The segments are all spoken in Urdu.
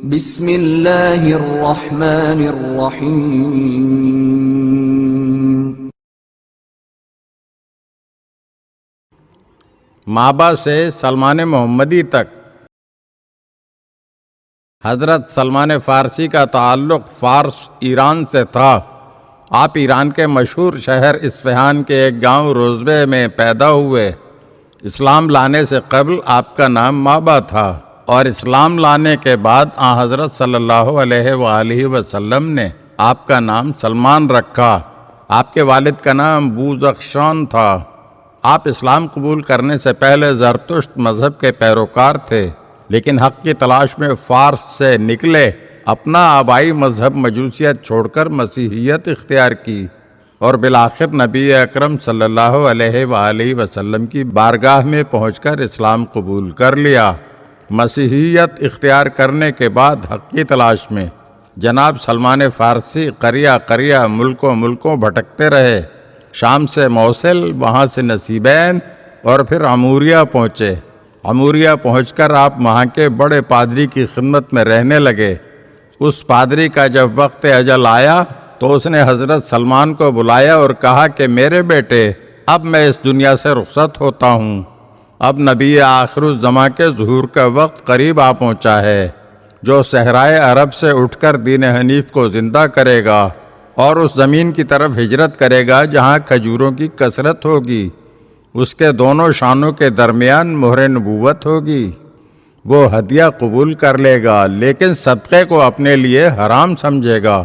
بسم اللہ الرحمن الرحیم۔ مابا سے سلمان محمدی تک۔ حضرت سلمان فارسی کا تعلق فارس ایران سے تھا۔ آپ ایران کے مشہور شہر اصفہان کے ایک گاؤں روزبے میں پیدا ہوئے۔ اسلام لانے سے قبل آپ کا نام مابا تھا، اور اسلام لانے کے بعد حضرت صلی اللہ علیہ وآلہ وسلم نے آپ کا نام سلمان رکھا۔ آپ کے والد کا نام بوزخشان تھا۔ آپ اسلام قبول کرنے سے پہلے زرتشت مذہب کے پیروکار تھے، لیکن حق کی تلاش میں فارس سے نکلے، اپنا آبائی مذہب مجوسیت چھوڑ کر مسیحیت اختیار کی، اور بالآخر نبی اکرم صلی اللہ علیہ وآلہ وسلم کی بارگاہ میں پہنچ کر اسلام قبول کر لیا۔ مسیحیت اختیار کرنے کے بعد حق کی تلاش میں جناب سلمان فارسی قریہ قریہ ملکوں بھٹکتے رہے۔ شام سے موصل، وہاں سے نصیبین، اور پھر عموریہ پہنچے۔ عموریہ پہنچ کر آپ وہاں کے بڑے پادری کی خدمت میں رہنے لگے۔ اس پادری کا جب وقت اجل آیا تو اس نے حضرت سلمان کو بلایا اور کہا کہ میرے بیٹے، اب میں اس دنیا سے رخصت ہوتا ہوں۔ اب نبی آخر الزماں کے ظہور کا وقت قریب آ پہنچا ہے، جو صحرائے عرب سے اٹھ کر دین حنیف کو زندہ کرے گا اور اس زمین کی طرف ہجرت کرے گا جہاں کھجوروں کی کثرت ہوگی۔ اس کے دونوں شانوں کے درمیان مہر نبوت ہوگی۔ وہ ہدیہ قبول کر لے گا، لیکن صدقے کو اپنے لیے حرام سمجھے گا۔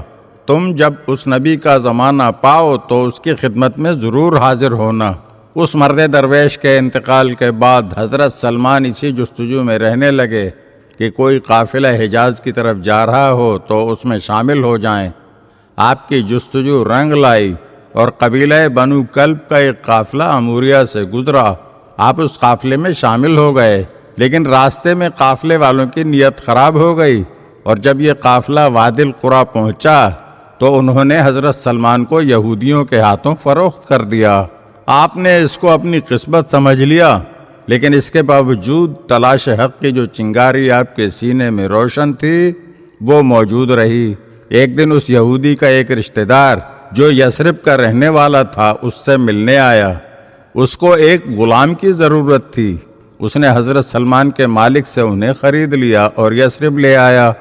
تم جب اس نبی کا زمانہ پاؤ تو اس کی خدمت میں ضرور حاضر ہونا۔ اس مرد درویش کے انتقال کے بعد حضرت سلمان اسی جستجو میں رہنے لگے کہ کوئی قافلہ حجاز کی طرف جا رہا ہو تو اس میں شامل ہو جائیں۔ آپ کی جستجو رنگ لائی، اور قبیلہ بنو کلب کا ایک قافلہ عموریہ سے گزرا۔ آپ اس قافلے میں شامل ہو گئے، لیکن راستے میں قافلے والوں کی نیت خراب ہو گئی، اور جب یہ قافلہ وادی القریٰ پہنچا تو انہوں نے حضرت سلمان کو یہودیوں کے ہاتھوں فروخت کر دیا۔ آپ نے اس کو اپنی قسمت سمجھ لیا، لیکن اس کے باوجود تلاش حق کی جو چنگاری آپ کے سینے میں روشن تھی وہ موجود رہی۔ ایک دن اس یہودی کا ایک رشتہ دار جو یثرب کا رہنے والا تھا اس سے ملنے آیا۔ اس کو ایک غلام کی ضرورت تھی۔ اس نے حضرت سلمان کے مالک سے انہیں خرید لیا اور یثرب لے آیا۔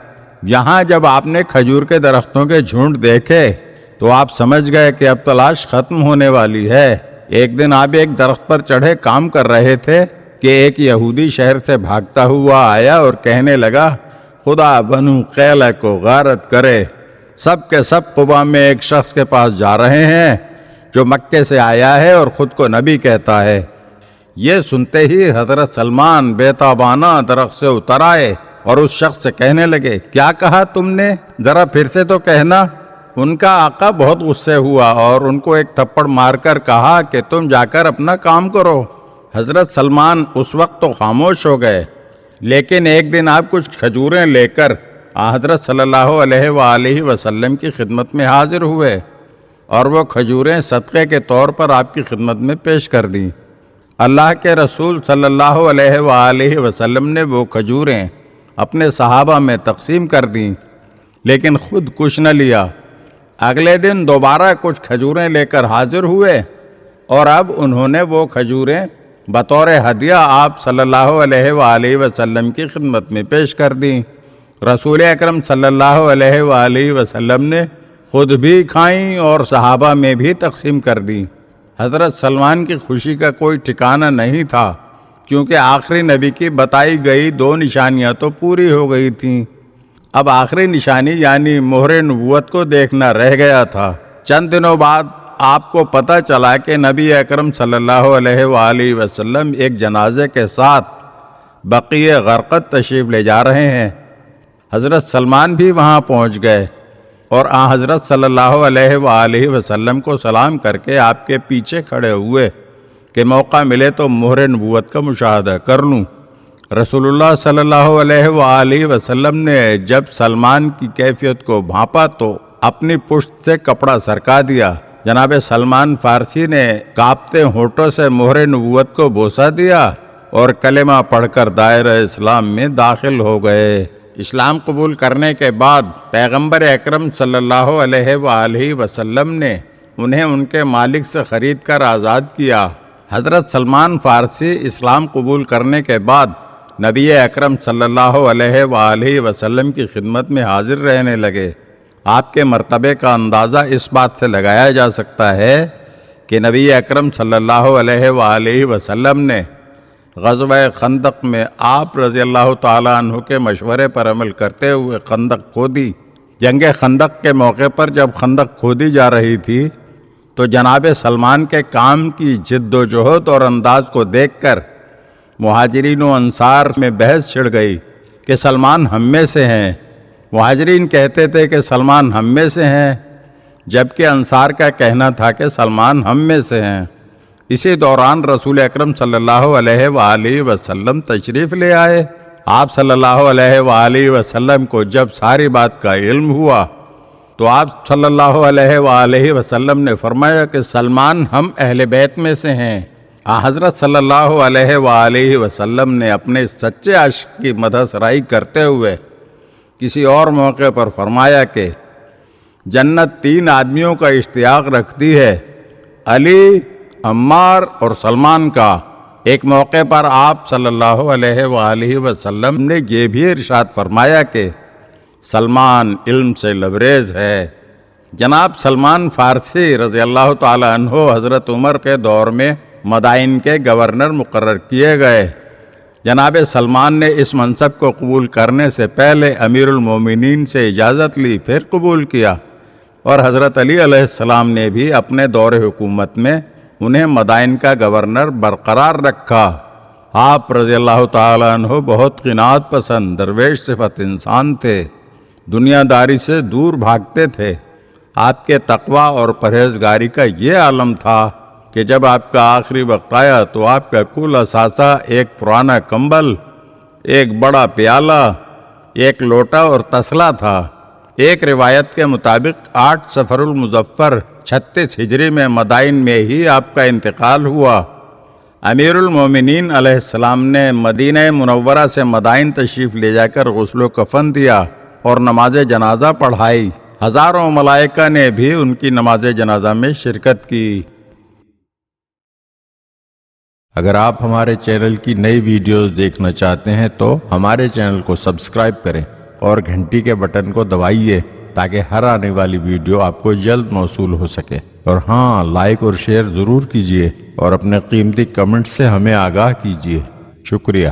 یہاں جب آپ نے کھجور کے درختوں کے جھنڈ دیکھے تو آپ سمجھ گئے کہ اب تلاش ختم ہونے والی ہے۔ ایک دن آپ ایک درخت پر چڑھے کام کر رہے تھے کہ ایک یہودی شہر سے بھاگتا ہوا آیا اور کہنے لگا، خدا بنو قیلہ کو غارت کرے، سب کے سب قبا میں ایک شخص کے پاس جا رہے ہیں جو مکے سے آیا ہے اور خود کو نبی کہتا ہے۔ یہ سنتے ہی حضرت سلمان بیتابانہ درخت سے اتر آئے اور اس شخص سے کہنے لگے، کیا کہا تم نے؟ ذرا پھر سے تو کہنا۔ ان کا آقا بہت غصے ہوا اور ان کو ایک تھپڑ مار کر کہا کہ تم جا کر اپنا کام کرو۔ حضرت سلمان اس وقت تو خاموش ہو گئے، لیکن ایک دن آپ کچھ کھجوریں لے کر حضرت صلی اللہ علیہ وآلہ وسلم کی خدمت میں حاضر ہوئے، اور وہ کھجوریں صدقے کے طور پر آپ کی خدمت میں پیش کر دیں۔ اللہ کے رسول صلی اللہ علیہ وآلہ وسلم نے وہ کھجوریں اپنے صحابہ میں تقسیم کر دیں، لیکن خود کچھ نہ لیا۔ اگلے دن دوبارہ کچھ کھجوریں لے کر حاضر ہوئے، اور اب انہوں نے وہ کھجوریں بطور ہدیہ آپ صلی اللہ علیہ وآلہ وسلم کی خدمت میں پیش کر دیں۔ رسول اکرم صلی اللہ علیہ وآلہ وسلم نے خود بھی کھائیں اور صحابہ میں بھی تقسیم کر دیں۔ حضرت سلمان کی خوشی کا کوئی ٹھکانہ نہیں تھا، کیونکہ آخری نبی کی بتائی گئی 2 نشانیاں تو پوری ہو گئی تھیں۔ اب آخری نشانی یعنی مہر نبوت کو دیکھنا رہ گیا تھا۔ چند دنوں بعد آپ کو پتہ چلا کہ نبی اکرم صلی اللہ علیہ وآلہ وسلم ایک جنازے کے ساتھ بقیع غرقد تشریف لے جا رہے ہیں۔ حضرت سلمان بھی وہاں پہنچ گئے اور حضرت صلی اللہ علیہ وآلہ وسلم کو سلام کر کے آپ کے پیچھے کھڑے ہوئے کہ موقع ملے تو مہر نبوت کا مشاہدہ کر لوں۔ رسول اللہ صلی اللہ علیہ وآلہ وسلم نے جب سلمان کی کیفیت کو بھانپا تو اپنی پشت سے کپڑا سرکا دیا۔ جناب سلمان فارسی نے کانپتے ہونٹوں سے مہر نبوت کو بوسہ دیا اور کلمہ پڑھ کر دائرہ اسلام میں داخل ہو گئے۔ اسلام قبول کرنے کے بعد پیغمبر اکرم صلی اللہ علیہ وآلہ وسلم نے انہیں ان کے مالک سے خرید کر آزاد کیا۔ حضرت سلمان فارسی اسلام قبول کرنے کے بعد نبی اکرم صلی اللہ علیہ وآلہ وسلم کی خدمت میں حاضر رہنے لگے۔ آپ کے مرتبے کا اندازہ اس بات سے لگایا جا سکتا ہے کہ نبی اکرم صلی اللہ علیہ وآلہ وسلم نے غزوہ خندق میں آپ رضی اللہ تعالیٰ عنہ کے مشورے پر عمل کرتے ہوئے خندق کھودی۔ جنگ خندق کے موقع پر جب خندق کھودی جا رہی تھی تو جناب سلمان کے کام کی جد و جہد اور انداز کو دیکھ کر مہاجرین و انصار میں بحث چھڑ گئی کہ سلمان ہم میں سے ہیں۔ مہاجرین کہتے تھے کہ سلمان ہم میں سے ہیں، جبکہ انصار کا کہنا تھا کہ سلمان ہم میں سے ہیں۔ اسی دوران رسول اکرم صلی اللہ علیہ وآلہ وسلم تشریف لے آئے۔ آپ صلی اللہ علیہ وآلہ وسلم کو جب ساری بات کا علم ہوا تو آپ صلی اللہ علیہ وآلہ وسلم نے فرمایا کہ سلمان ہم اہل بیت میں سے ہیں۔ حضرت صلی اللہ علیہ وآلہ وسلم نے اپنے سچے عاشق کی مدح سرائی کرتے ہوئے کسی اور موقع پر فرمایا کہ جنت 3 آدمیوں کا اشتیاق رکھتی ہے، علی، عمار اور سلمان کا۔ ایک موقع پر آپ صلی اللہ علیہ وآلہ وسلم نے یہ بھی ارشاد فرمایا کہ سلمان علم سے لبریز ہے۔ جناب سلمان فارسی رضی اللہ تعالیٰ عنہ حضرت عمر کے دور میں مدائن کے گورنر مقرر کیے گئے۔ جناب سلمان نے اس منصب کو قبول کرنے سے پہلے امیر المومنین سے اجازت لی، پھر قبول کیا، اور حضرت علی علیہ السلام نے بھی اپنے دور حکومت میں انہیں مدائن کا گورنر برقرار رکھا۔ آپ رضی اللہ تعالیٰ عنہ بہت قناعت پسند درویش صفت انسان تھے، دنیا داری سے دور بھاگتے تھے۔ آپ کے تقوی اور پرہیزگاری کا یہ عالم تھا کہ جب آپ کا آخری وقت آیا تو آپ کا کل اثاثہ ایک پرانا کمبل، ایک بڑا پیالہ، ایک لوٹا اور تسلا تھا۔ ایک روایت کے مطابق 8 صفر المظفر 36 ہجری میں مدائن میں ہی آپ کا انتقال ہوا۔ امیر المومنین علیہ السلام نے مدینہ منورہ سے مدائن تشریف لے جا کر غسل و کفن دیا اور نماز جنازہ پڑھائی۔ ہزاروں ملائکہ نے بھی ان کی نماز جنازہ میں شرکت کی۔ اگر آپ ہمارے چینل کی نئی ویڈیوز دیکھنا چاہتے ہیں تو ہمارے چینل کو سبسکرائب کریں اور گھنٹی کے بٹن کو دبائیے تاکہ ہر آنے والی ویڈیو آپ کو جلد موصول ہو سکے۔ اور ہاں، لائک اور شیئر ضرور کیجیے اور اپنے قیمتی کمنٹ سے ہمیں آگاہ کیجیے۔ شکریہ۔